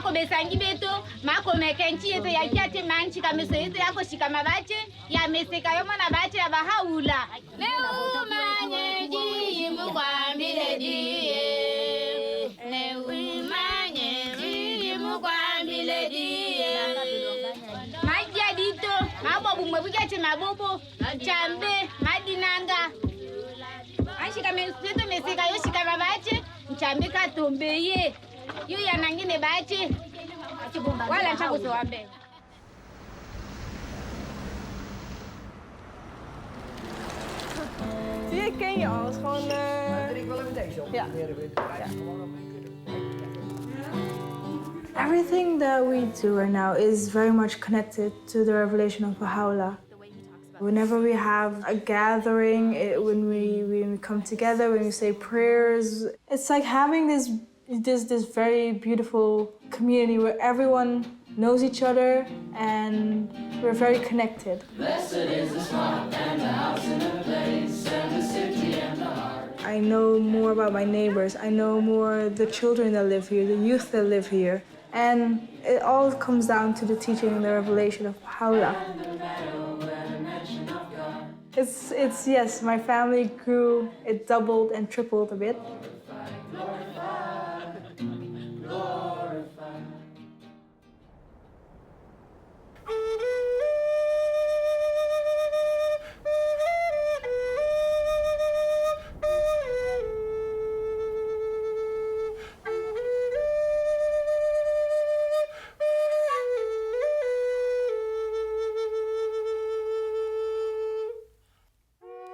mako besangi beto mako mekenchi yeto ya kiate manchi kameso yeto yako shikama bache ya meseka yomo na bache ya Baha'u'llah leo manye ji mukwambile diye leo manye ji mukwambile diye majia dito mabo bumwe bugate mabobo chambe madinanga ashika meso meseka yo shikama bache chambe katombeye yu ya nangine bache wala changu soambe Zie je, ken je alles gewoon. Ik wil even deze op. Ja. Everything that we do right now is very much connected to the revelation of Baha'u'llah. Whenever we have a gathering, when we come together, when we say prayers, it's like having this very beautiful community where everyone knows each other and we're very connected. Blessed is the spot and the house and the place and the city and the heart. I know more about my neighbors. I know more the children that live here, the youth that live here. And it all comes down to the teaching and the revelation of Baha'u'llah. It's yes, my family grew, it doubled and tripled a bit.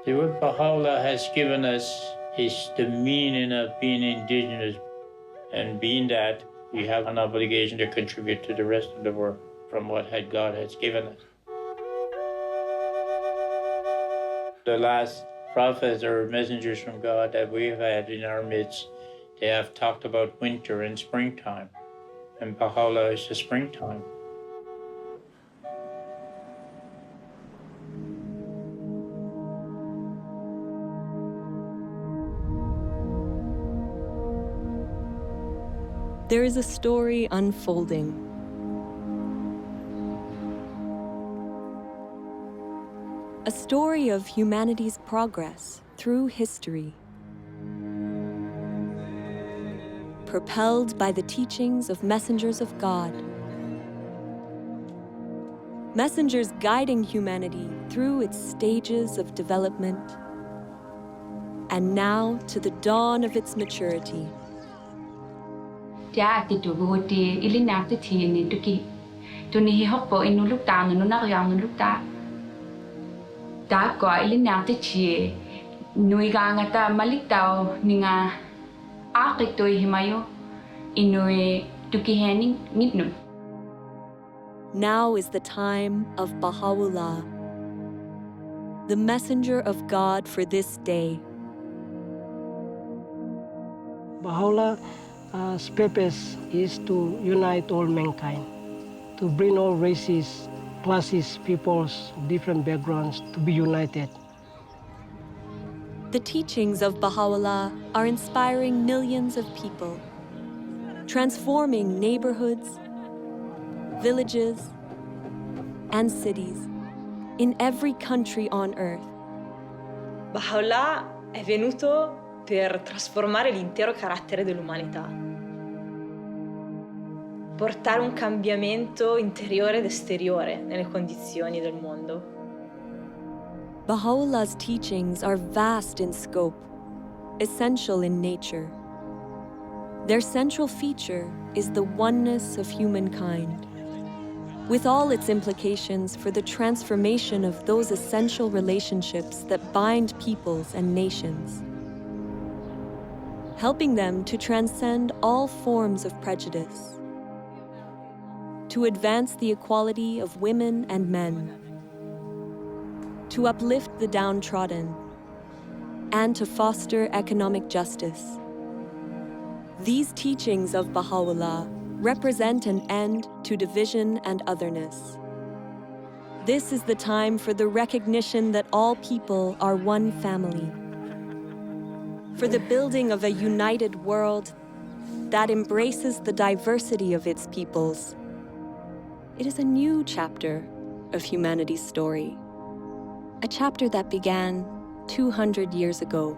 See, what Baha'u'llah has given us is the meaning of being indigenous, and being that, we have an obligation to contribute to the rest of the world from what God has given us. The last prophets or messengers from God that we've had in our midst, they have talked about winter and springtime, and Baha'u'llah is the springtime. There is a story unfolding. A story of humanity's progress through history, propelled by the teachings of messengers of God. Messengers guiding humanity through its stages of development, and now to the dawn of its maturity. Tia ati tu buti ili nak ti thi ni tuki tu ni hokpo inu lukta nu nak yang nu lukta ta ko ili nak ti chi nui ga ngata malik tau ninga akik to himayo inu tuki hening mitnu. Now is the time of Baha'u'llah, the messenger of God for this day. Baha'u'llah's purpose is to unite all mankind, to bring all races, classes, peoples, different backgrounds to be united. The teachings of Baha'u'llah are inspiring millions of people, transforming neighborhoods, villages, and cities in every country on earth. Baha'u'llah è venuto per trasformare l'intero carattere dell'umanità, portare un cambiamento interiore ed esteriore nelle condizioni del mondo. Baha'u'llah's teachings are vast in scope, essential in nature. Their central feature is the oneness of humankind, with all its implications for the transformation of those essential relationships that bind peoples and nations, helping them to transcend all forms of prejudice, to advance the equality of women and men, to uplift the downtrodden, and to foster economic justice. These teachings of Baha'u'llah represent an end to division and otherness. This is the time for the recognition that all people are one family, for the building of a united world that embraces the diversity of its peoples. It is a new chapter of humanity's story, a chapter that began 200 years ago.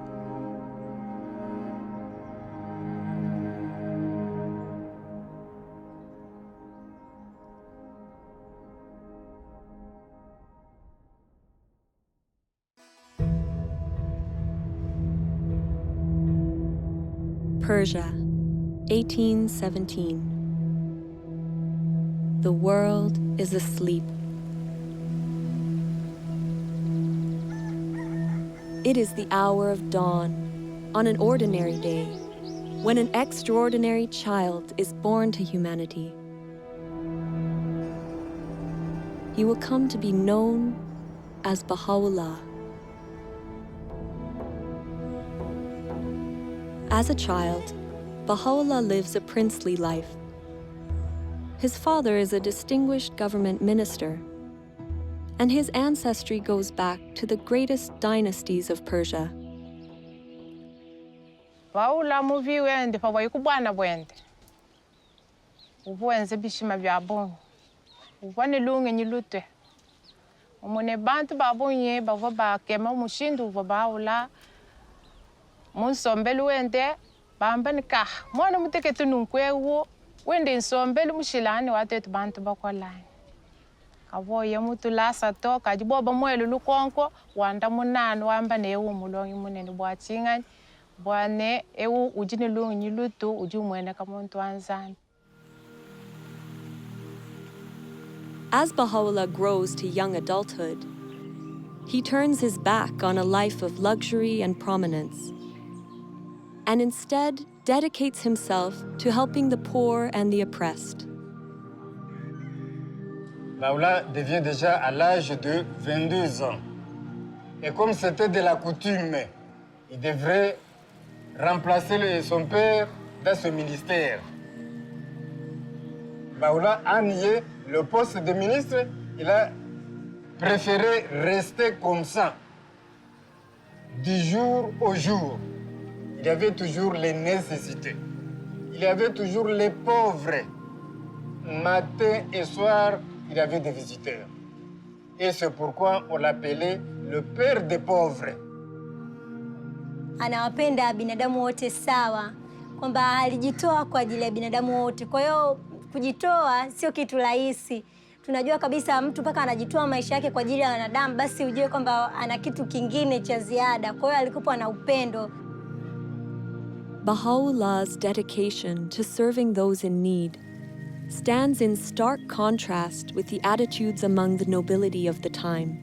Persia, 1817. The world is asleep. It is the hour of dawn on an ordinary day, when an extraordinary child is born to humanity. He will come to be known as Baha'u'llah. As a child, Baha'u'llah lives a princely life. His father is a distinguished government minister, and his ancestry goes back to the greatest dynasties of Persia. Baha'u'llah muvi wende pa wayikubwana bwende. Ubuenze bishima bya bongo. Ubone lunge nyilute. Umone bantu babonye bava bakema mushindu uva Baha'u'llah. Munsombelu wende bamba nikah. Mwana muteketu nunkwewo wende nsombelu mushilani watetu bantu bakolani. Kawoye mutu lasa to kajiboba mwelu lukonko wanda munanu wamba newu mulongi munene bwachingani bwane ewu ujini lungi nyilutu uju mwene kamuntu anzani. As Baha'u'llah grows to young adulthood, he turns his back on a life of luxury and prominence, and instead dedicates himself to helping the poor and the oppressed. Baha'u'llah devient déjà à l'âge de 22 ans. Et comme c'était de la coutume, il devrait remplacer son père dans ce ministère. Baha'u'llah a nié le poste de ministre, il a préféré rester comme ça, du jour au jour. Il y avait toujours les nécessités. Il y avait toujours les pauvres. Matin et soir, il y avait des visiteurs. Et c'est pourquoi on l'appelait le père des pauvres. Anawapenda binadamu wote sawa, kwamba alijitoa kwa ajili ya binadamu wote. Kwa hiyo kujitoa sio kitu rahisi. Tunajua kabisa mtu mpaka anajitoa maisha yake kwa ajili ya wanadamu, basi ujue kwamba ana kitu kingine cha ziada. Kwa hiyo alikuwa na upendo. Baha'u'llah's dedication to serving those in need stands in stark contrast with the attitudes among the nobility of the time.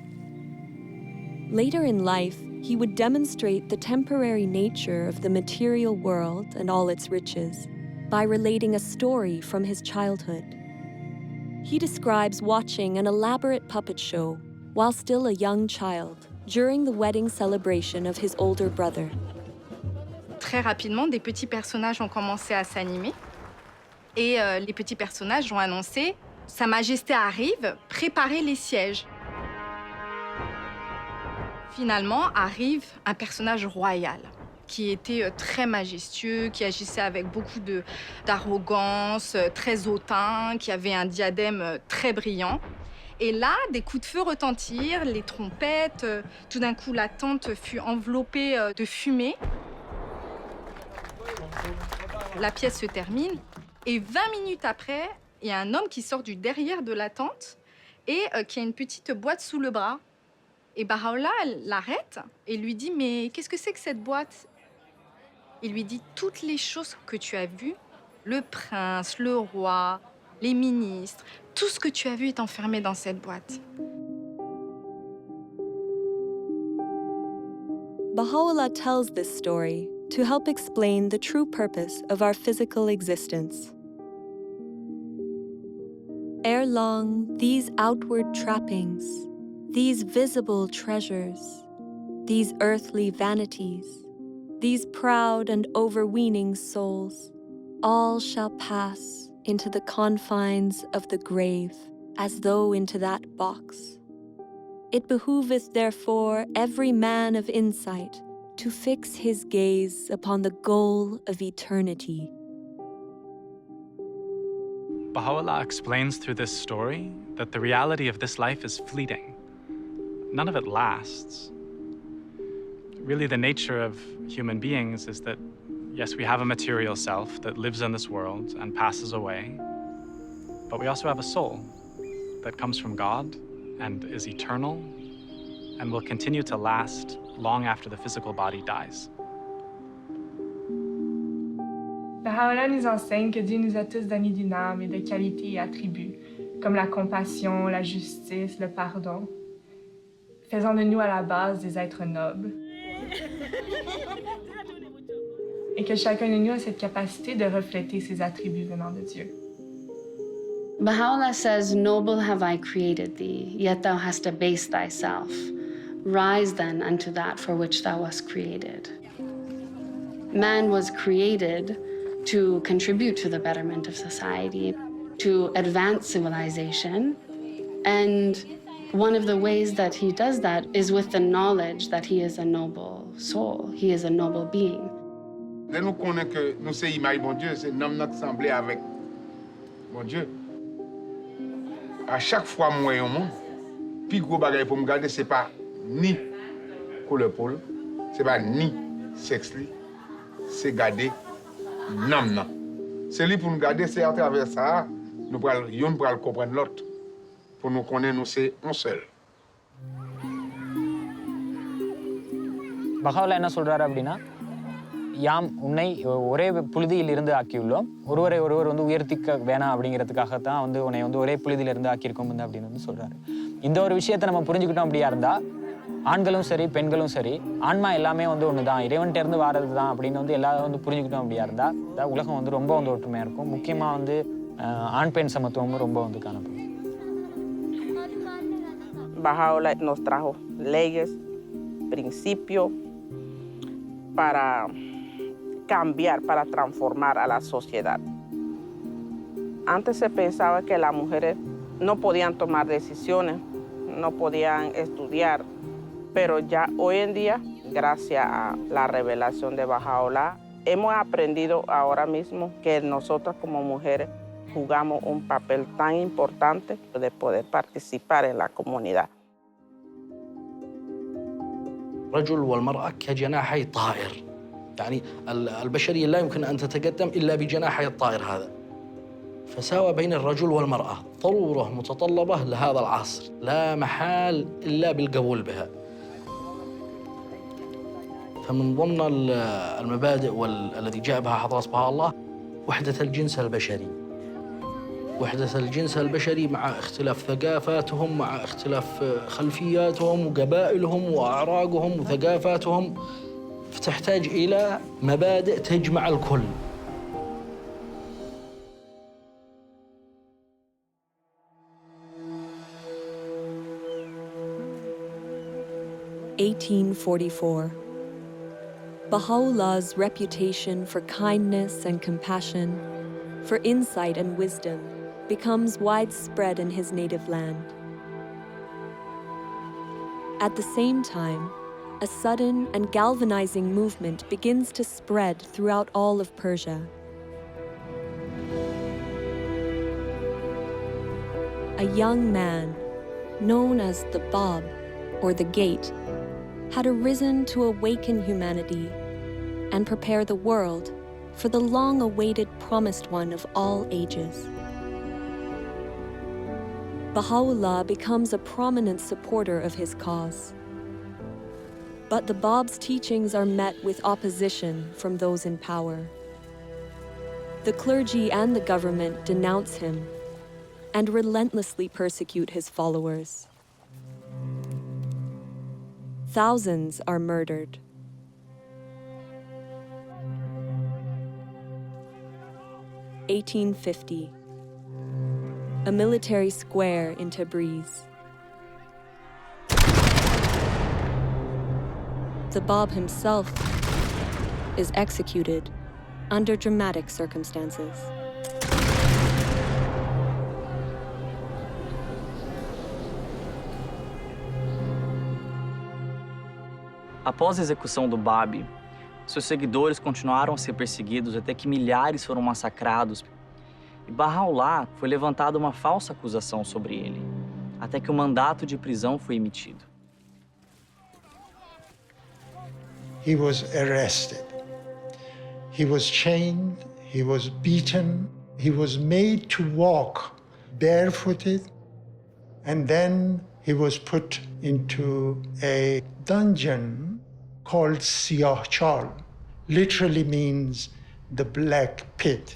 Later in life, he would demonstrate the temporary nature of the material world and all its riches by relating a story from his childhood. He describes watching an elaborate puppet show while still a young child during the wedding celebration of his older brother. Très rapidement, des petits personnages ont commencé à s'animer. Et les petits personnages ont annoncé « Sa Majesté arrive, préparez les sièges ». Finalement, arrive un personnage royal qui était très majestueux, qui agissait avec beaucoup d'arrogance, très hautain, qui avait un diadème très brillant. Et là, des coups de feu retentirent, les trompettes. Tout d'un coup, la tente fut enveloppée de fumée. La pièce se termine et 20 minutes après, il y a un homme qui sort du derrière de la tente et qui a une petite boîte sous le bras. Et Baha'u'llah l'arrête et lui dit « Mais qu'est-ce que c'est que cette boîte ?» Il lui dit « Toutes les choses que tu as vues, le prince, le roi, les ministres, tout ce que tu as vu est enfermé dans cette boîte. » Baha'u'llah tells this story to help explain the true purpose of our physical existence. Ere long, these outward trappings, these visible treasures, these earthly vanities, these proud and overweening souls, all shall pass into the confines of the grave, as though into that box. It behooveth therefore every man of insight to fix his gaze upon the goal of eternity. Baha'u'llah explains through this story that the reality of this life is fleeting. None of it lasts. Really, the nature of human beings is that, yes, we have a material self that lives in this world and passes away, but we also have a soul that comes from God and is eternal and will continue to last long after the physical body dies. Baha'u'llah nous enseigne que Dieu nous a tous donné d'une âme et de qualités et attributs, comme la compassion, la justice, le pardon, faisant de nous à la base des êtres nobles. Et que chacun de nous a cette capacité de refléter ces attributs venant de Dieu. Baha'u'llah says, "Noble have I created thee, yet thou hast abased thyself. Rise then unto that for which thou wast created." Man was created to contribute to the betterment of society, to advance civilization. And one of the ways that he does that is with the knowledge that he is a noble soul, he is a noble being. Dès nous connaissons que nous sommes l'image de bon Dieu, c'est nous qui semblons avec bon Dieu. À chaque fois que je vois un monde, le plus gros bagage pour me garder, ce n'est pas ni couleur peau, ce n'est pas ni sexe, c'est garder l'âme. C'est lui pour nous garder, c'est à travers ça, nous pourrons comprendre l'autre. Pour nous connaître, nous sommes un seul. Baha'u'llah என்ன சொல்றாரு அப்படின்னா, யாம் உன்னை ஒரே புழுதியிலிருந்து ஆக்கியுள்ளோம், ஒருவரை ஒருவர் உயர்த்திக்க வேணாம் அப்படிங்கிறதுக்காகத்தான் உன்னை ஒரே புழுதியிலிருந்து ஆக்கியிருக்கோம் அப்படின்னு சொல்றாரு. இந்த ஒரு விஷயத்தை நம்ம புரிஞ்சுக்கிட்டோம் அப்படியா இருந்தா, ஆண்களும் சரி பெண்களும் சரி, ஆன்மா எல்லாமே ஒண்ணுதான், இறைவன்கிட்ட இருந்து வாரது தான் அப்படின்னு எல்லாரும் புரிஞ்சுக்கிட்டோம் அப்படியா இருந்தா, உலகம் ரொம்ப ஒற்றுமையா இருக்கும். முக்கியமா ஆண் பெண் சமத்துவமும் ரொம்ப காணப்படும். Baha'u'llah nos trajo leyes, principios para cambiar, para transformar a la sociedad. Antes se pensaba que las mujeres no podían tomar decisiones, no podían estudiar, pero ya hoy en día, gracias a la revelación de Baha'u'llah, hemos aprendido ahora mismo que nosotras como mujeres jugamos un papel tan importante de poder participar en la comunidad. الرجل والمرأة كجناحي طائر، يعني البشرية لا يمكن أن تتقدم إلا بجناحي الطائر هذا. فساوى بين الرجل والمرأة ضرورة متطلبة لهذا العصر، لا محال إلا بالقبول بها. فمن ضمن المبادئ الذي جاء بها حضرة بها الله وحدة الجنس البشري. وحدة الجنس البشري مع اختلاف ثقافاتهم، مع اختلاف خلفياتهم وقبائلهم وأعراقهم وثقافاتهم، فتحتاج إلى مبادئ تجمع الكل. (1844). Baha'u'llah's reputation for kindness and compassion, for insight and wisdom, becomes widespread in his native land. At the same time, a sudden and galvanizing movement begins to spread throughout all of Persia. A young man, known as the Bab, or the Gate, had arisen to awaken humanity and prepare the world for the long-awaited promised one of all ages. Baha'u'llah becomes a prominent supporter of his cause. But the Bab's teachings are met with opposition from those in power. The clergy and the government denounce him and relentlessly persecute his followers. Thousands are murdered. (1850). A military square in Tabriz. The Bab himself is executed under dramatic circumstances. Após a execução do Bab, seus seguidores continuaram a ser perseguidos até que milhares foram massacrados. E Baha'u'llah foi levantada uma falsa acusação sobre ele, até que o mandato de prisão foi emitido. He was arrested. He was chained, he was beaten, he was made to walk barefooted, and then he was put into a dungeon called Siyah Chal, literally means the black pit.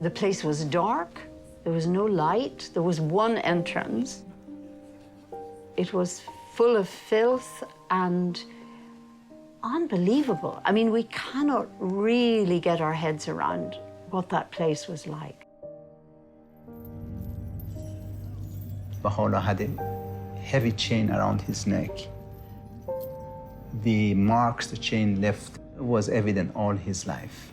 The place was dark, there was no light, there was one entrance. It was full of filth and unbelievable. I mean, we cannot really get our heads around what that place was like. Baha'u'llah had a heavy chain around his neck. The marks the chain left was evident all his life.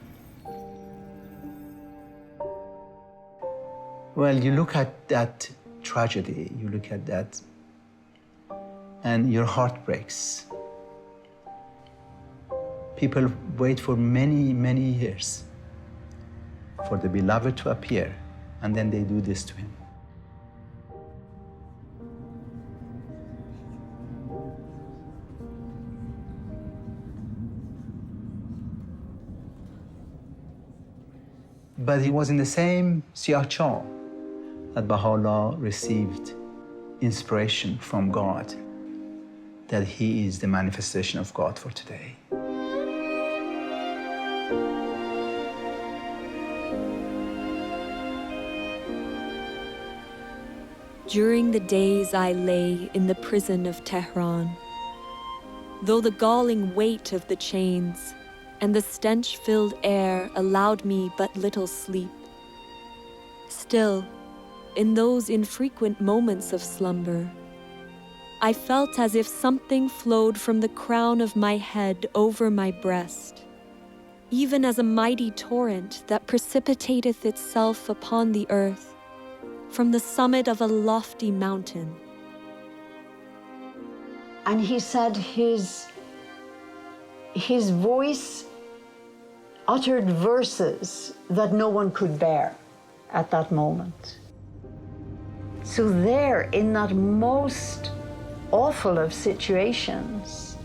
Well, you look at that tragedy, you look at that, and your heart breaks. People wait for many, many years for the beloved to appear, and then they do this to him. But he was in the same Siyah Chal that Baha'u'llah received inspiration from God, that he is the manifestation of God for today. During the days I lay in the prison of Tehran, though the galling weight of the chains and the stench-filled air allowed me but little sleep, still, in those infrequent moments of slumber, I felt as if something flowed from the crown of my head over my breast, even as a mighty torrent that precipitateth itself upon the earth from the summit of a lofty mountain. And he said his voice uttered verses that no one could bear at that moment. So there, in that most awful of situations,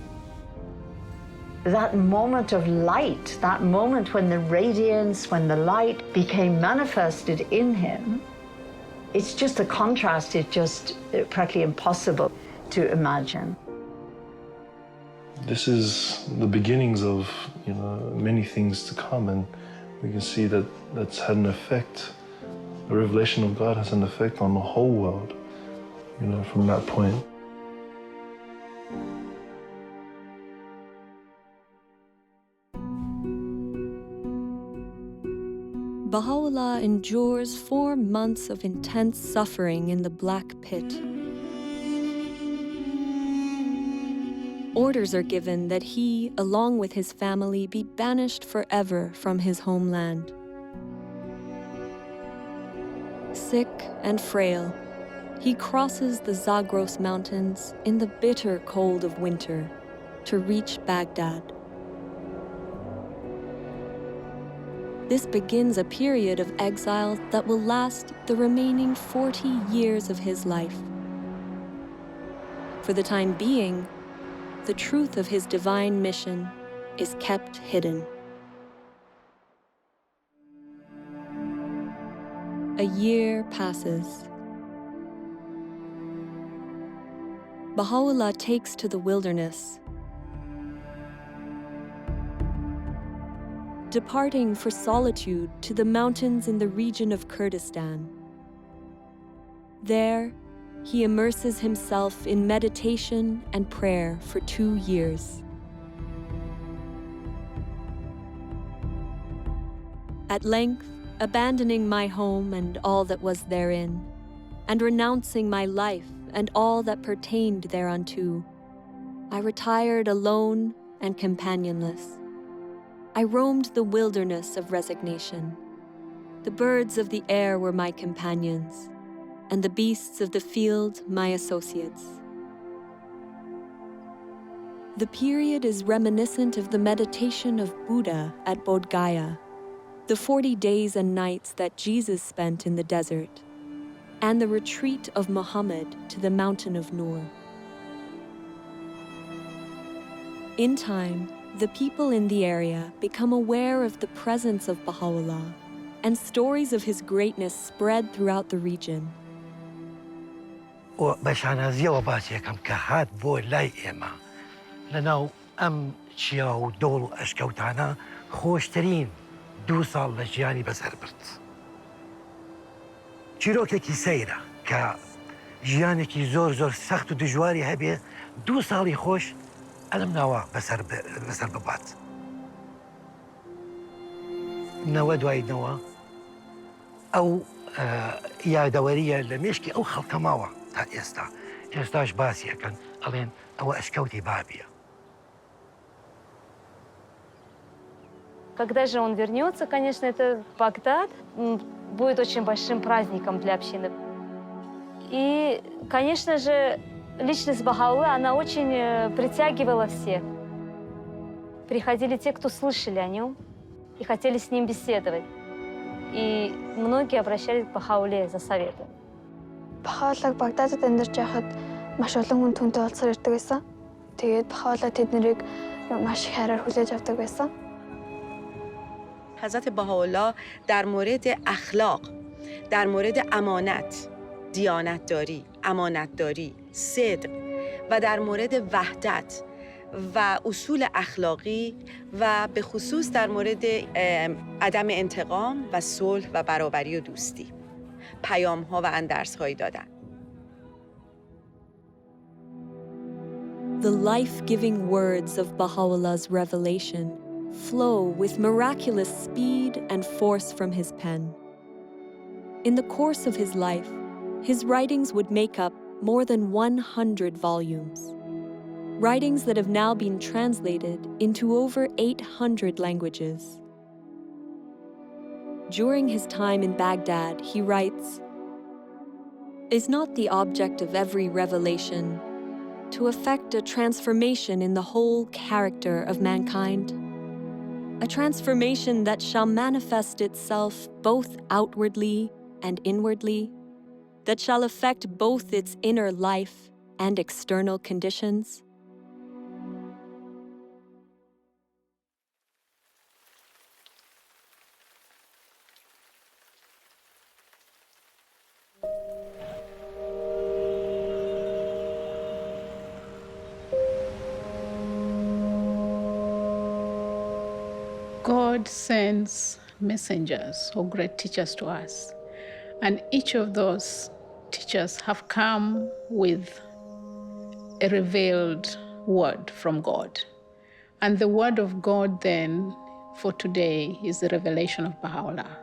that moment of light, that moment when the radiance, when the light became manifested in him, it's just a contrast, it's just practically impossible to imagine. This is the beginnings of, many things to come, and we can see that that's had an effect. The revelation of God has an effect on the whole world, from that point. Baha'u'llah endures 4 months of intense suffering in the Black Pit. Orders are given that he, along with his family, be banished forever from his homeland. Sick and frail, he crosses the Zagros Mountains in the bitter cold of winter to reach Baghdad. This begins a period of exile that will last the remaining 40 years of his life. For the time being, the truth of his divine mission is kept hidden. A year passes. Baha'u'llah takes to the wilderness, departing for solitude to the mountains in the region of Kurdistan. There, he immerses himself in meditation and prayer for 2 years. At length, abandoning my home and all that was therein, and renouncing my life and all that pertained thereunto, I retired alone and companionless. I roamed the wilderness of resignation. The birds of the air were my companions, and the beasts of the field my associates. The period is reminiscent of the meditation of Buddha at Bodh Gaya, the 40 days and nights that Jesus spent in the desert, and the retreat of Muhammad to the mountain of Nur. In time, the people in the area become aware of the presence of Baha'u'llah, and stories of his greatness spread throughout the region. وبشانازية وباسية كم كهات بوي لاي إما لناو شياو دول أشكوتانا خوشترين 2 سال لجياني بس هربرت چیرۆکێکی سەیرە کە ژیانێکی زۆر سەخت و دژواری هەبێ 2 ساڵی خۆش ئەلم ناوە بەسەر ببات. نەوە دوای نەوە ئەو یادەوەریە لە مێشکی ئەو خەڵکە ماوە تا ئێستا. ئێستاش باسیەکەن ئەڵێن ئەوە ئەشکەوتی بابیە. Когда же он вернется, конечно, это Багдад будет очень большим праздником для общины. И, конечно же, личность Баха'у'ллаха, она очень притягивала всех. Приходили те, кто слышали о нем и хотели с ним беседовать. И многие обращались к Баха'у'ллахе за советом. Baha'u'llah Багдадад амьдарч байхад маш олон хүн түүнтэй уулзсаар ирдэг байсан. Тэгээд Baha'u'llah тэднийг маш их хайраар хүлээж авдаг байсан. حضرت بهاءالله در مورد اخلاق، در مورد امانت، دیانتداری، امانتداری، صدق و در مورد وحدت و اصول اخلاقی و به خصوص در مورد عدم انتقام و صلح و برابری و دوستی پیام‌ها و اندرس‌هایی دادن. The life-giving words of Baha'u'llah's revelation flow with miraculous speed and force from his pen. In the course of his life, his writings would make up more than 100 volumes. Writings that have now been translated into over 800 languages. During his time in Baghdad, he writes, "Is not the object of every revelation to effect a transformation in the whole character of mankind? A transformation that shall manifest itself both outwardly and inwardly, that shall affect both its inner life and external conditions?" God sends messengers or great teachers to us, and each of those teachers have come with a revealed word from God. And the word of God then for today is the revelation of Baha'u'llah.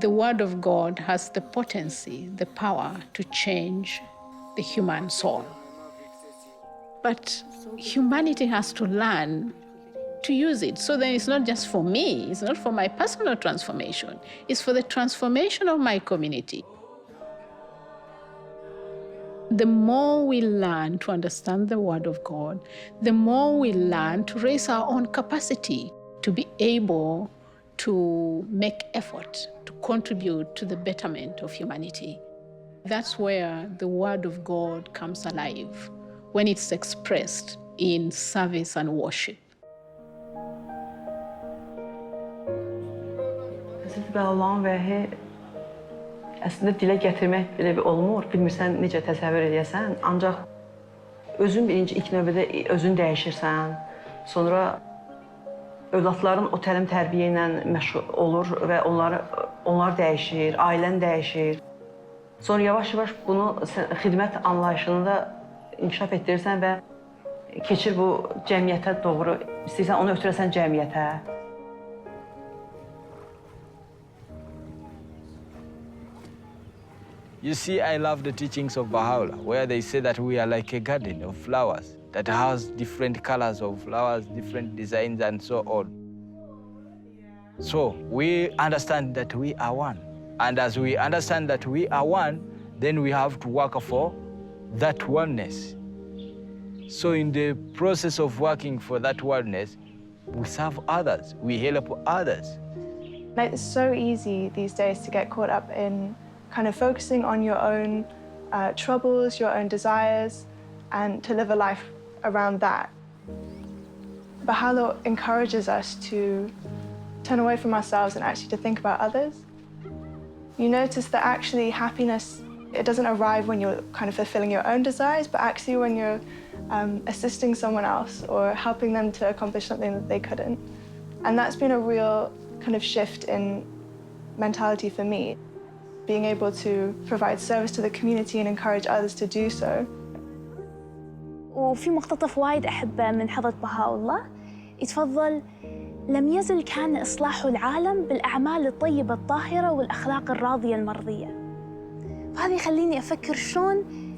The word of God has the potency, the power to change the human soul. But humanity has to learn to use it. So then it's not just for me, it's not for my personal transformation, it's for the transformation of my community. The more we learn to understand the Word of God, the more we learn to raise our own capacity to be able to make effort, to contribute to the betterment of humanity. That's where the Word of God comes alive, when it's expressed in service and worship. Hazreti Baha'u'llah'ın vəhi əslində dilə gətirmək belə bir olmur. Bilmirsən necə təsəvvür edəsən. Ancaq özün birinci ilk növbədə özün dəyişirsən. Sonra övladların o təlim tərbiyə ilə məşğul olur və onlar dəyişir, ailən dəyişir. Sonra yavaş-yavaş bunu xidmət anlayışını da inkişaf etdirirsən və keçir bu cəmiyyətə doğru. İstəyirsən onu ötürəsən cəmiyyətə. You see, I love the teachings of Baha'u'llah, where they say that we are like a garden of flowers that has different colors of flowers, different designs, and so on. So we understand that we are one. And as we understand that we are one, then we have to work for that oneness. So in the process of working for that oneness, we serve others, we help others. It's so easy these days to get caught up in kind of focusing on your own troubles, your own desires, and to live a life around that. Baha'u'llah encourages us to turn away from ourselves and actually to think about others. You notice that actually happiness, it doesn't arrive when you're kind of fulfilling your own desires, but actually when you're assisting someone else or helping them to accomplish something that they couldn't. And that's been a real kind of shift in mentality for me, being able to provide service to the community and encourage others to do so. وفي مقتطف وايد أحبه من حضرة بهاء الله يتفضل: لم يزل كان إصلاح العالم بالأعمال الطيبة الطاهرة والأخلاق الراضية المرضية. فهذا يخليني أفكر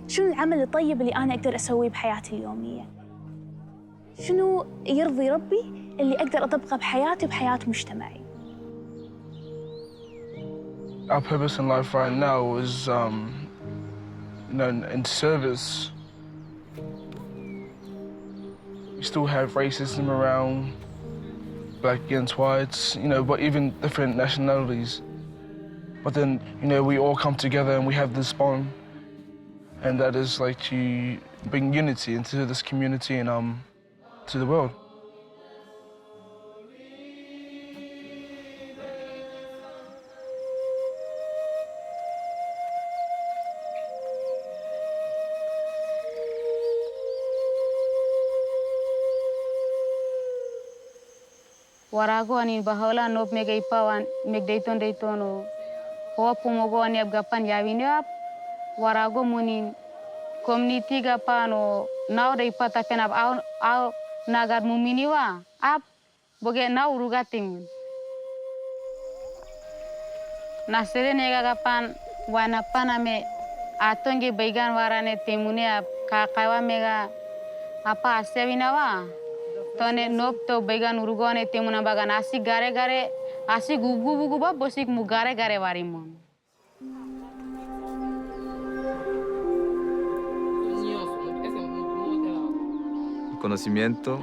شنو العمل الطيب اللي أنا أقدر أسويه بحياتي اليومية. شنو يرضي ربي اللي أقدر أطبقه بحياتي وبحياة مجتمعي. Our purpose in life right now is, in service. We still have racism around, black against whites, but even different nationalities. But then, we all come together and we have this bond, and that is like to bring unity into this community and to the world. Warago ani Baha'u'llah nop mega ipawan meg daytono hopu mogo ani abgapan yawinyap warago munin community gapano now de ipata penap au nagar muminiwa ap boge now urugatim nasere nega gapan wana paname atonge baigan warane temune ap kakawa mega apa asewinawa tone nop to baigan urugone temuna bagan asi gare asi gugu ba bosik mu gare warimon. El conocimiento,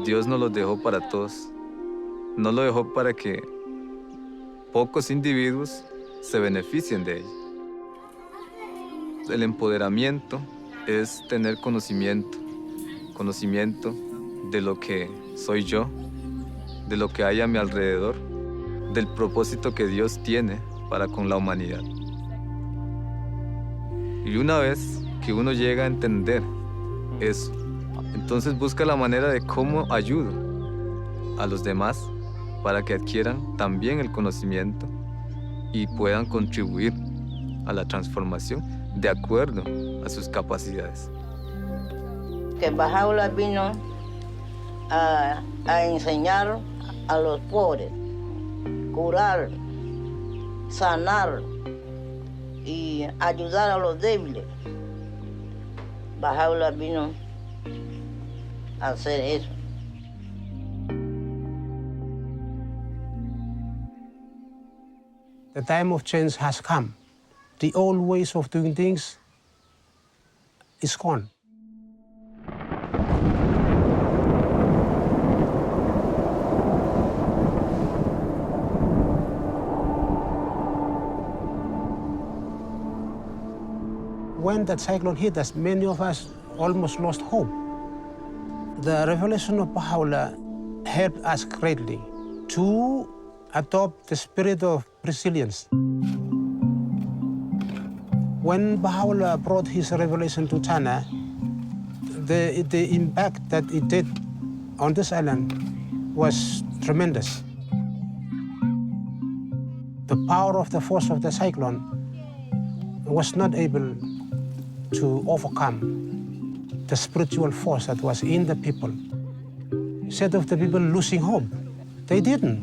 Dios nos lo dejó para todos. No lo dejó para que pocos individuos se beneficien de ello. El empoderamiento es tener conocimiento de lo que soy yo, de lo que hay a mi alrededor, del propósito que Dios tiene para con la humanidad. Y una vez que uno llega a entender eso, entonces busca la manera de cómo ayudo a los demás para que adquieran también el conocimiento y puedan contribuir a la transformación de acuerdo a sus capacidades. Que Baha'u'llah vino a enseñar a los pobres, curar, sanar y ayudar a los débiles. Baha'u'llah vino a hacer eso. The time of change has come. The old ways of doing things is gone. When that cyclone hit us, many of us almost lost hope. The revelation of Baha'u'llah helped us greatly to adopt the spirit of resilience. When Baha'u'llah brought his revelation to China, the impact that it did on this island was tremendous. The power of the force of the cyclone was not able to overcome the spiritual force that was in the people. Instead of the people losing hope, they didn't.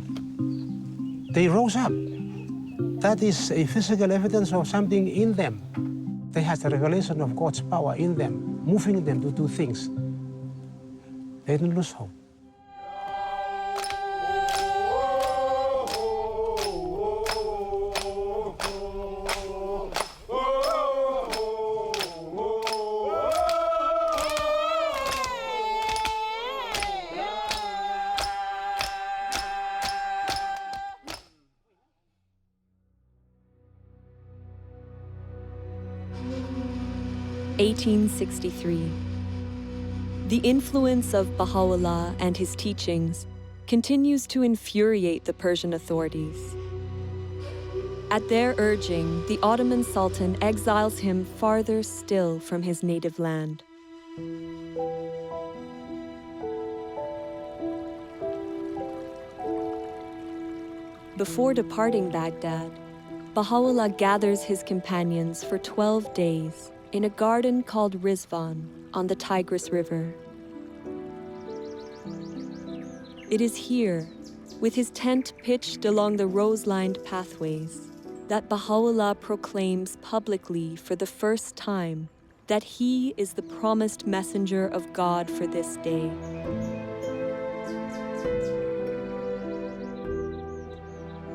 They rose up. that is a physical evidence of something in them. They have the revelation of God's power in them, moving them to do things. They don't lose hope. (1863). The influence of Baha'u'llah and his teachings continues to infuriate the Persian authorities. At their urging, the Ottoman Sultan exiles him farther still from his native land. Before departing Baghdad, Baha'u'llah gathers his companions for 12 days in a garden called Rizwan on the Tigris River. It is here, with his tent pitched along the rose-lined pathways, that Baha'u'llah proclaims publicly for the first time that he is the promised messenger of God for this day.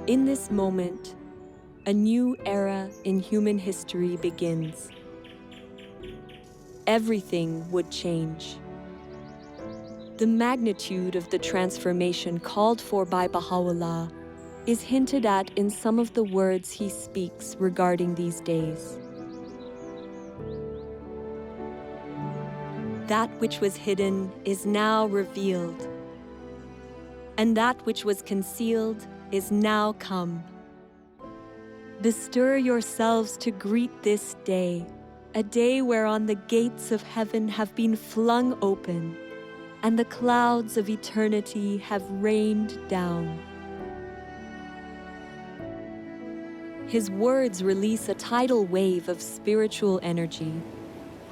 In this moment, a new era in human history begins. Everything would change. The magnitude of the transformation called for by Baha'u'llah is hinted at in some of the words he speaks regarding these days. That which was hidden is now revealed, and that which was concealed is now come. Bestir yourselves to greet this day, a day whereon the gates of heaven have been flung open, and the clouds of eternity have rained down. His words release a tidal wave of spiritual energy,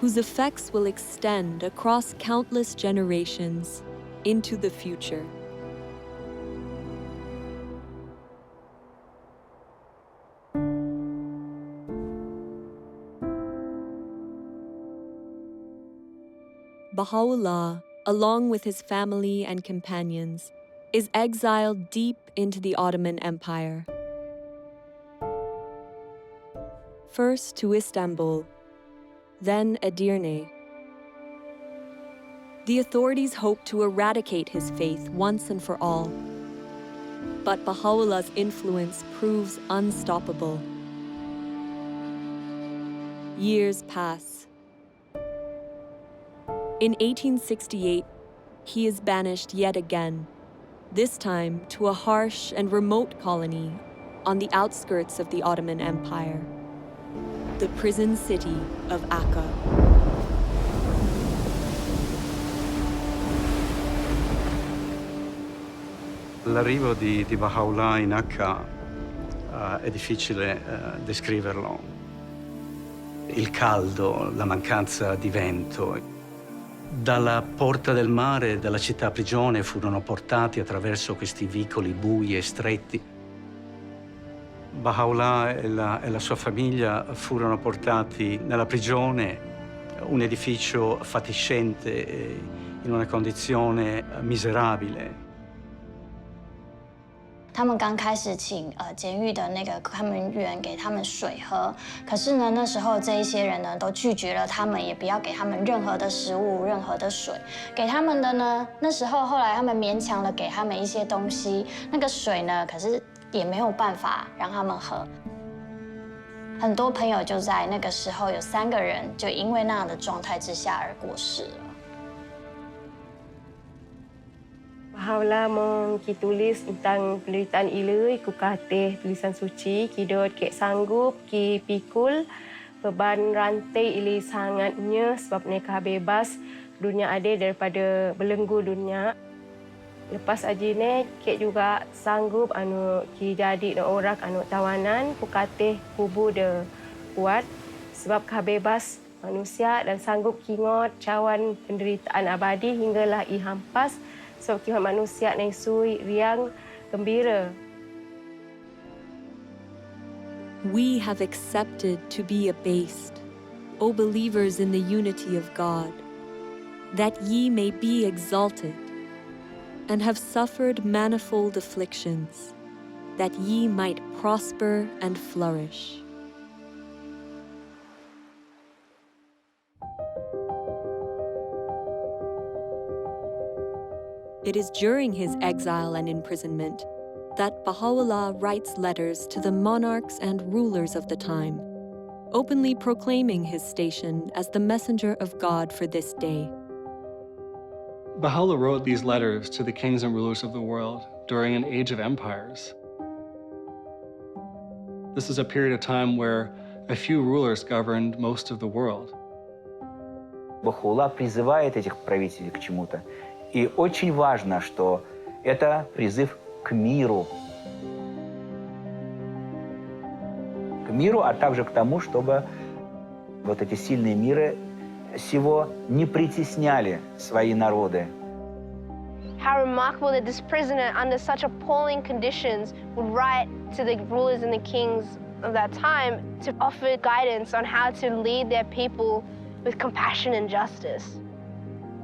whose effects will extend across countless generations into the future. Baha'u'llah, along with his family and companions, is exiled deep into the Ottoman Empire. First to Istanbul, then Edirne. The authorities hope to eradicate his faith once and for all. But Baha'u'llah's influence proves unstoppable. Years pass. In 1868, he is banished yet again, this time to a harsh and remote colony on the outskirts of the Ottoman Empire, the prison city of Akka. L'arrivo di Baha'u'llah in Akka è difficile descriverlo. Il caldo, la mancanza di vento. Dalla porta del mare, dalla città prigione, furono portati attraverso questi vicoli bui e stretti. Baha'u'llah e la sua famiglia furono portati nella prigione, un edificio fatiscente, in una condizione miserabile. 他们刚开始请监狱的那个看门员给他们水喝，可是呢，那时候这一些人呢都拒绝了他们，也不要给他们任何的食物、任何的水。给他们的呢，那时候后来他们勉强的给他们一些东西，那个水呢，可是也没有办法让他们喝。很多朋友就在那个时候有3个人就因为那样的状态之下而过世了。 Baha'u'llah mong ki tulis tentang penderitaan ilui, ku katih tulisan suci, ki dot kek sanggup, ki pikul, beban rantai ilui sangatnya sebab mereka bebas, dunia adil daripada belenggu dunia. Lepas ajine, kek juga sanggup anu ki jadi orang anu tawanan, ku katih kubu de kuat sebab bebas manusia dan sanggup kingot cawan penderitaan abadi hinggalah i hampas. Sebab kita manusia yang sui, riang, gembira. we have accepted to be abased, O believers in the unity of God, that ye may be exalted, and have suffered manifold afflictions, that ye might prosper and flourish. It is during his exile and imprisonment that Baha'u'llah writes letters to the monarchs and rulers of the time, openly proclaiming his station as the messenger of God for this day. Baha'u'llah wrote these letters to the kings and rulers of the world during an age of empires. This is a period of time where a few rulers governed most of the world. Baha'u'llah призывает этих правителей к чему-то. И очень важно, что это призыв к миру. К миру, а также к тому, чтобы вот эти сильные миры сего не притесняли свои народы. How remarkable that this prisoner, under such appalling conditions, would write to the rulers and the kings of that time to offer guidance on how to lead their people with compassion and justice.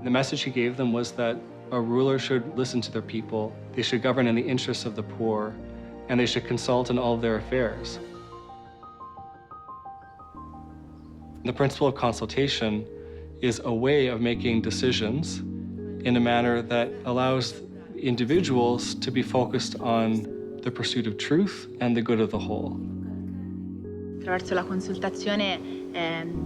The message he gave them was that a ruler should listen to their people, they should govern in the interests of the poor, and they should consult in all of their affairs. The principle of consultation is a way of making decisions in a manner that allows individuals to be focused on the pursuit of truth and the good of the whole. Attraverso la consultazione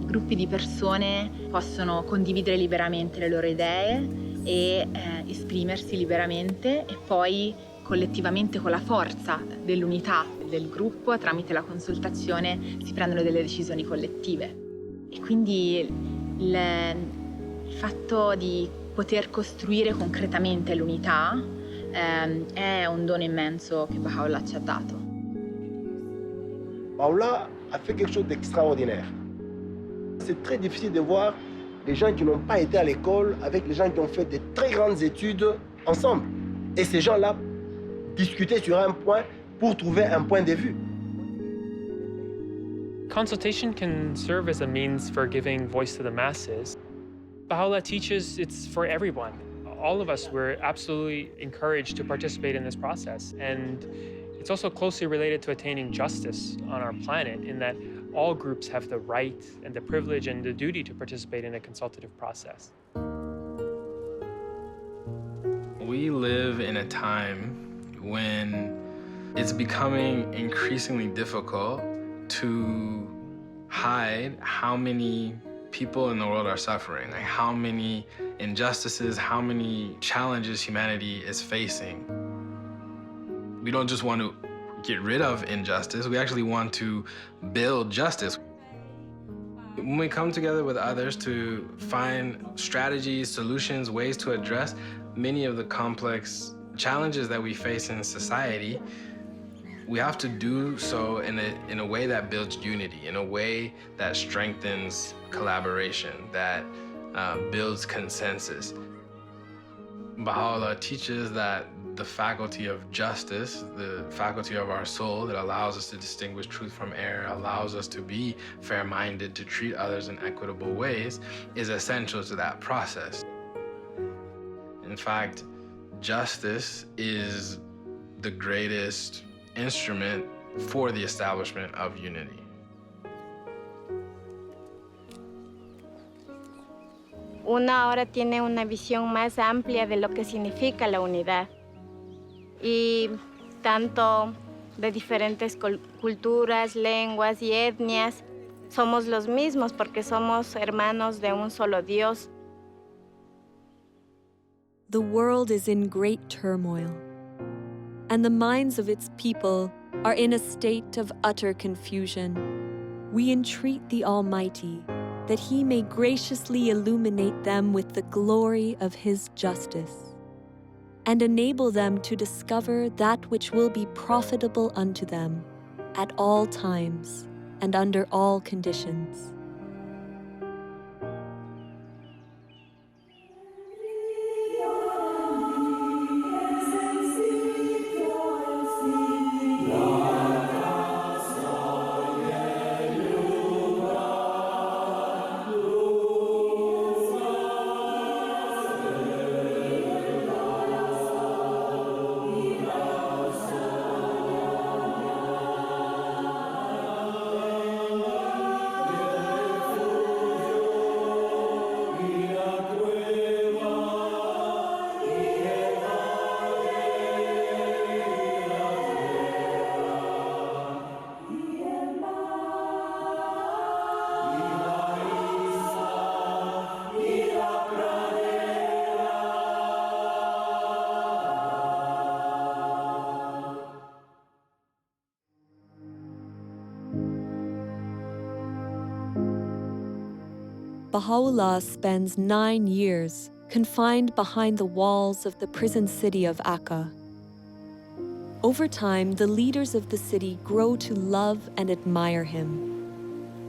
gruppi di persone possono condividere liberamente le loro idee e esprimersi liberamente e poi collettivamente con la forza dell'unità del gruppo tramite la consultazione si prendono delle decisioni collettive. E quindi il fatto di poter costruire concretamente l'unità è un dono immenso che Baha'u'llah ci ha dato. Baha'u'llah a fait quelque chose d'extraordinaire. C'est très difficile de voir les gens qui n'ont pas été à l'école avec les gens qui ont fait de très grandes études ensemble. Et ces gens-là discuter sur un point pour trouver un point de vue. Consultation can serve as a means for giving voice to the masses. Baha'u'llah teaches it's for everyone. All of us, we're absolutely encouraged to participate in this process. And it's also closely related to attaining justice on our planet in that all groups have the right and the privilege and the duty to participate in a consultative process. We live in a time when it's becoming increasingly difficult to hide how many people in the world are suffering, like how many injustices, how many challenges humanity is facing. We don't just want to get rid of injustice, we actually want to build justice. When we come together with others to find strategies, solutions, ways to address many of the complex challenges that we face in society, we have to do so in a way that builds unity, in a way that strengthens collaboration, that builds consensus. Baha'u'llah teaches that the faculty of justice, the faculty of our soul that allows us to distinguish truth from error, allows us to be fair-minded, to treat others in equitable ways, is essential to that process. In fact, justice is the greatest instrument for the establishment of unity. Una ahora tiene una visión más amplia de lo que significa la unidad. Y tanto de diferentes culturas, lenguas y etnias, somos los mismos porque somos hermanos de un solo Dios. The world is in great turmoil, and the minds of its people are in a state of utter confusion. We entreat the Almighty that He may graciously illuminate them with the glory of His justice, and enable them to discover that which will be profitable unto them at all times and under all conditions. Baha'u'llah spends 9 years confined behind the walls of the prison city of Akka. Over time, the leaders of the city grow to love and admire him.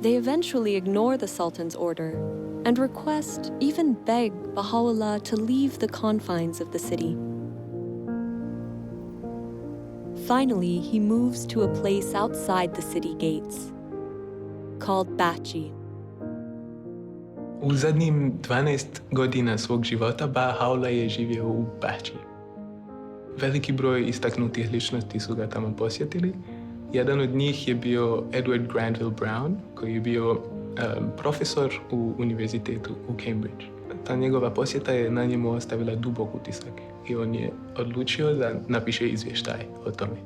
They eventually ignore the Sultan's order and request, even beg, Baha'u'llah to leave the confines of the city. Finally, he moves to a place outside the city gates, called Bachi. U zadnjim 12 godina svog života Baha'u'llah je živio u Bači. Veliki broj istaknutih ličnosti su ga tamo posjetili. Jedan od njih je bio Edward Granville Brown, koji je bio profesor u univerzitetu u Cambridge. Ta njegova posjeta je na njemu ostavila dubok utisak i on je odlučio da napiše izvještaj o tome.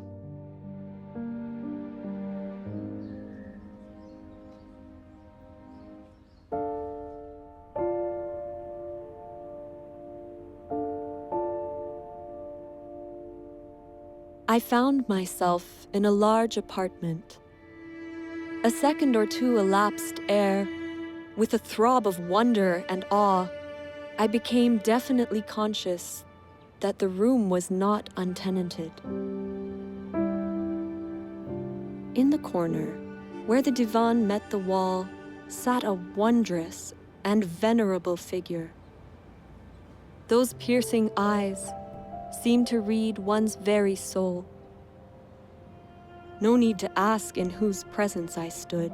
I found myself in a large apartment. A second or two elapsed ere, with a throb of wonder and awe, I became definitely conscious that the room was not untenanted. In the corner, where the divan met the wall, sat a wondrous and venerable figure. Those piercing eyes seemed to read one's very soul. No need to ask in whose presence I stood,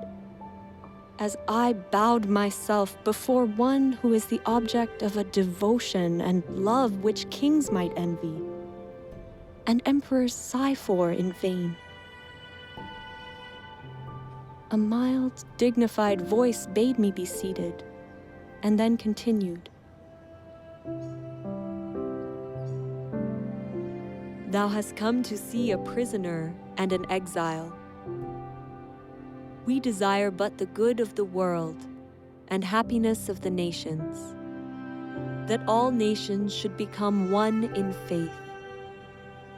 as I bowed myself before one who is the object of a devotion and love which kings might envy, and emperors sigh for in vain. A mild, dignified voice bade me be seated, and then continued. Thou hast come to see a prisoner and an exile. We desire but the good of the world and happiness of the nations, that all nations should become one in faith,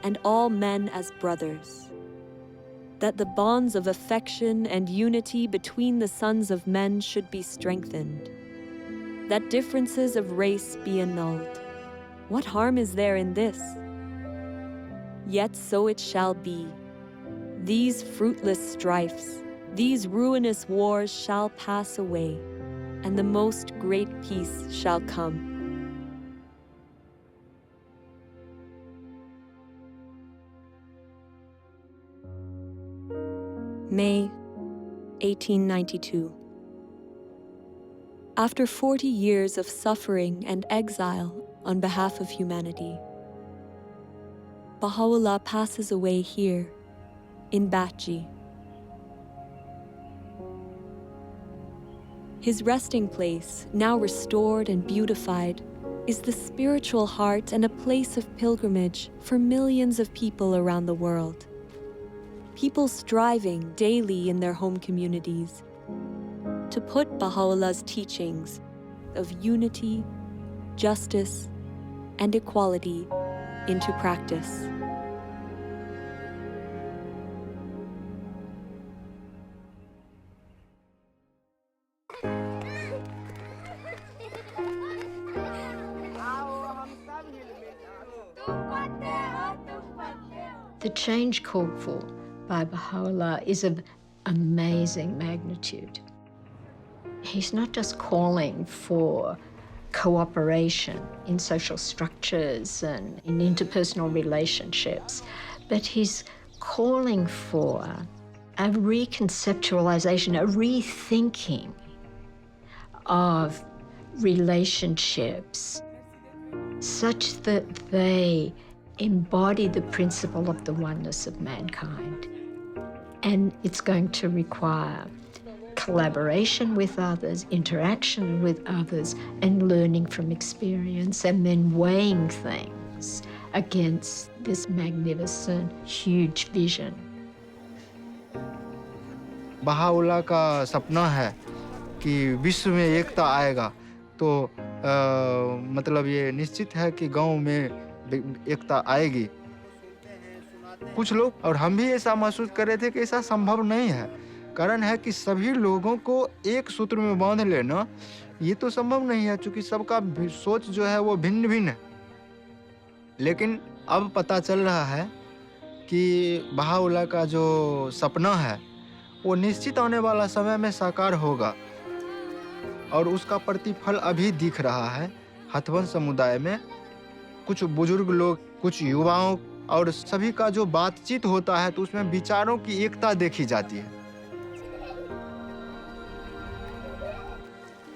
and all men as brothers, that the bonds of affection and unity between the sons of men should be strengthened, that differences of race be annulled. What harm is there in this? Yet so it shall be. These fruitless strifes, these ruinous wars shall pass away, and the most great peace shall come. May 1892. After 40 years of suffering and exile on behalf of humanity, Baha'u'llah passes away here, in Bachi. His resting place, now restored and beautified, is the spiritual heart and a place of pilgrimage for millions of people around the world. People striving daily in their home communities to put Baha'u'llah's teachings of unity, justice, and equality into practice. The change called for by Baha'u'llah is of amazing magnitude. He's not just calling for cooperation in social structures and in interpersonal relationships, but he's calling for a reconceptualization, a rethinking of relationships such that they embody the principle of the oneness of mankind. And it's going to require collaboration with others, interaction with others, and learning from experience, and then weighing things against this magnificent, huge vision. Baha'u'llah का सपना है कि विश्व में एकता आएगा, तो मतलब ये निश्चित है कि गांव में एकता आएगी. कुछ लोग और हम भी ऐसा महसूस कर रहे थे कि ऐसा संभव नहीं है, कारण है कि सभी लोगों को एक सूत्र में बांध लेना ये तो संभव नहीं है, क्योंकि सबका सोच जो है वो भिन्न भिन्न है। लेकिन अब पता चल रहा है कि बहाउल्लाह का जो सपना है वो निश्चित आने वाला समय में साकार होगा, और उसका प्रतिफल अभी दिख रहा है हथवंश समुदाय में। कुछ बुजुर्ग लोग, कुछ युवाओं और सभी का जो बातचीत होता है तो उसमें विचारों की एकता देखी जाती है।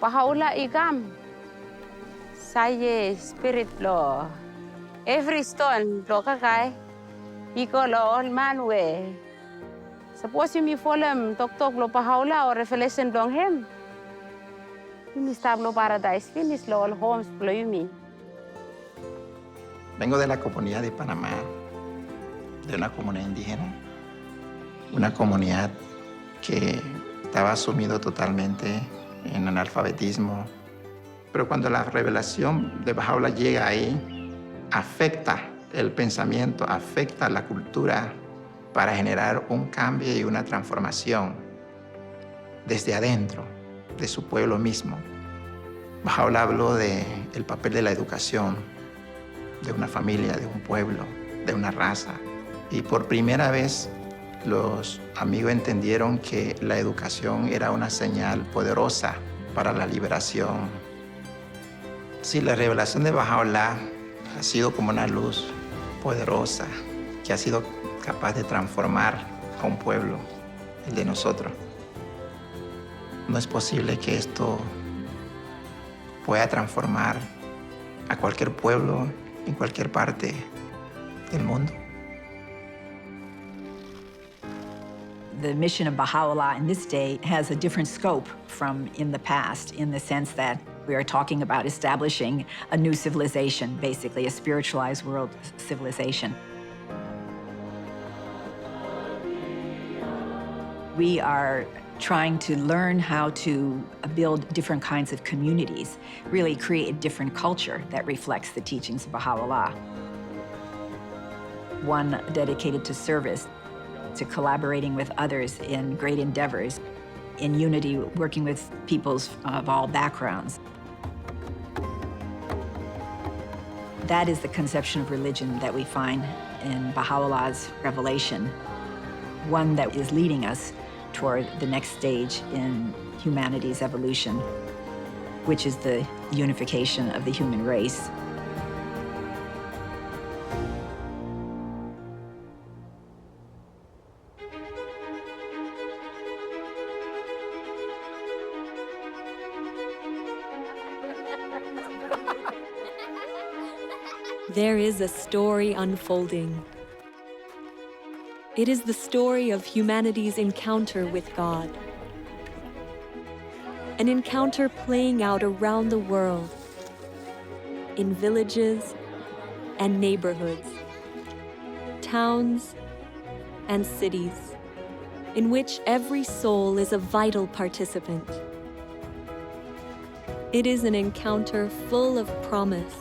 Baha'u'llah igam. Saya spirit lo. Every stone lo kakai. Iko lo all man we. Suppose you follow tok lo Baha'u'llah or revelation long him. You stab lo paradise finish lo all homes lo yumi. Vengo de la comunidad de Panamá, de una comunidad indígena, una comunidad que estaba sumido totalmente en analfabetismo, pero cuando la revelación de Baha'u'llah llega ahí, afecta el pensamiento, afecta la cultura para generar un cambio y una transformación desde adentro de su pueblo mismo. Baha'u'llah habló del papel de la educación, de una familia, de un pueblo, de una raza, y por primera vez los amigos entendieron que la educación era una señal poderosa para la liberación. Sí, la revelación de Baha'u'llah ha sido como una luz poderosa que ha sido capaz de transformar a un pueblo, el de nosotros. No es posible que esto pueda transformar a cualquier pueblo en cualquier parte del mundo. The mission of Baha'u'llah in this day has a different scope from in the past, in the sense that we are talking about establishing a new civilization, basically a spiritualized world civilization. We are trying to learn how to build different kinds of communities, really create a different culture that reflects the teachings of Baha'u'llah. One dedicated to service, to collaborating with others in great endeavors, in unity, working with peoples of all backgrounds. That is the conception of religion that we find in Baha'u'llah's revelation, one that is leading us toward the next stage in humanity's evolution, which is the unification of the human race. There is a story unfolding. It is the story of humanity's encounter with God. An encounter playing out around the world, in villages and neighborhoods, towns and cities, in which every soul is a vital participant. It is an encounter full of promise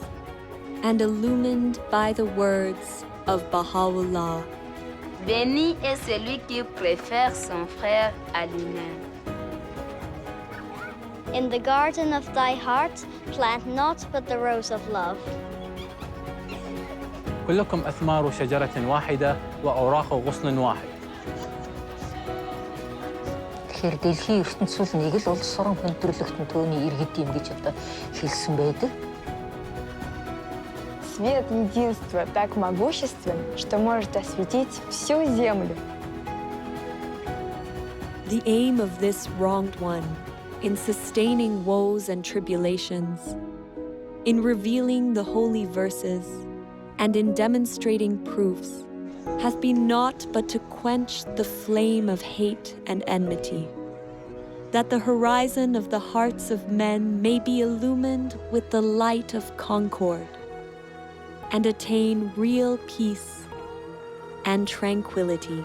and illumined by the words of Baha'u'llah. Béni est celui qui préfère son frère à lui-même. In the garden of thy heart, plant not but the rose of love. كلكم أثمار شجرة واحدة وأوراق غصن واحد. Тэгэхээр дэлхийн ертөнцийн нэг л улс орон хүндрэлтэн төөний иргэд юм гэж одоо хэлсэн байдаг. Свет единства так могуществен, что может осветить всю землю. The aim of this wronged one, in sustaining woes and tribulations, in revealing the holy verses, and in demonstrating proofs, has been naught but to quench the flame of hate and enmity, that the horizon of the hearts of men may be illumined with the light of concord, and attain real peace and tranquility.